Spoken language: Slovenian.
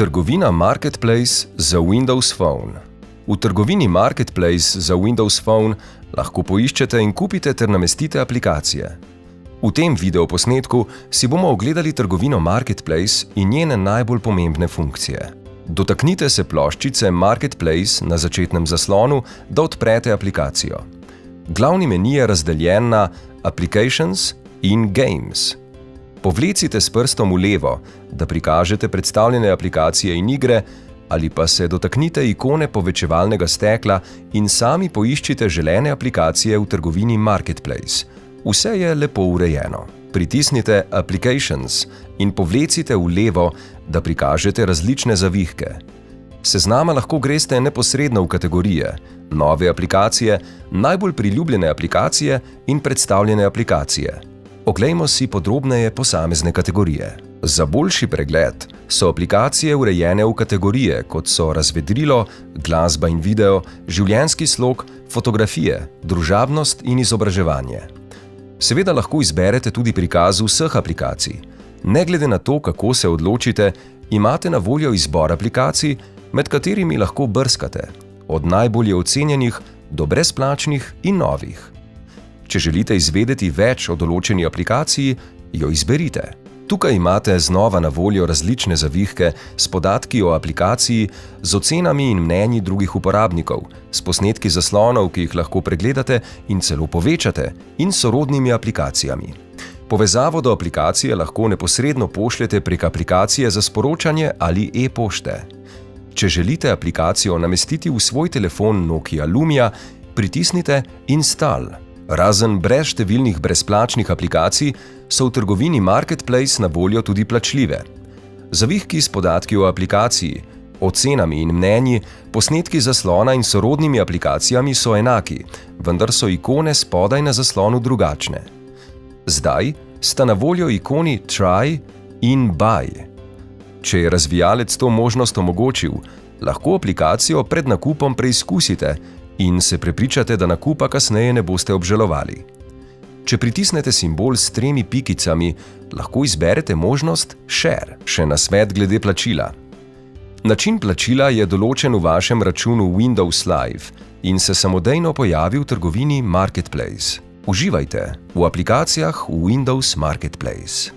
Trgovina Marketplace za Windows Phone. V trgovini Marketplace za Windows Phone lahko poiščete in kupite ter namestite aplikacije. V tem videoposnetku si bomo ogledali trgovino Marketplace in njene najbolj pomembne funkcije. Dotaknite se ploščice Marketplace na začetnem zaslonu, da odprete aplikacijo. Glavni meni je razdeljen na Applications in Games. Povlecite s prstom v levo, da prikažete predstavljene aplikacije in igre, ali pa se dotaknite ikone povečevalnega stekla in sami poiščite želene aplikacije v trgovini Marketplace. Vse je lepo urejeno. Pritisnite Applications in povlecite v levo, da prikažete različne zavihke. Seznama lahko greste neposredno v kategorije, nove aplikacije, najbolj priljubljene aplikacije in predstavljene aplikacije. Oglejmo si podrobneje posamezne kategorije. Za boljši pregled so aplikacije urejene v kategorije, kot so razvedrilo, glasba in video, življenjski slog, fotografije, družabnost in izobraževanje. Seveda lahko izberete tudi prikaz vseh aplikacij. Ne glede na to, kako se odločite, imate na voljo izbor aplikacij, med katerimi lahko brskate, od najbolje ocenjenih do brezplačnih in novih. Če želite izvedeti več o določeni aplikaciji, jo izberite. Tukaj imate znova na voljo različne zavihke s podatki o aplikaciji, z ocenami in mnenji drugih uporabnikov, s posnetki zaslonov, ki jih lahko pregledate in celo povečate, in sorodnimi aplikacijami. Povezavo do aplikacije lahko neposredno pošljete prek aplikacije za sporočanje ali e-pošte. Če želite aplikacijo namestiti v svoj telefon Nokia Lumia, pritisnite Install. Razen brezštevilnih brezplačnih aplikacij so v trgovini Marketplace na voljo tudi plačljive. Zavihki s podatki o aplikaciji, ocenami in mnenji, posnetki zaslona in sorodnimi aplikacijami so enaki, vendar so ikone spodaj na zaslonu drugačne. Zdaj sta na voljo ikoni Try in Buy. Če je razvijalec to možnost omogočil, lahko aplikacijo pred nakupom preizkusite in se prepričate, da nakupa kasneje ne boste obžalovali. Če pritisnete simbol s 3 pikicami, lahko izberete možnost Share, še nasvet glede plačila. Način plačila je določen v vašem računu Windows Live in se samodejno pojavi v trgovini Marketplace. Uživajte v aplikacijah v Windows Marketplace.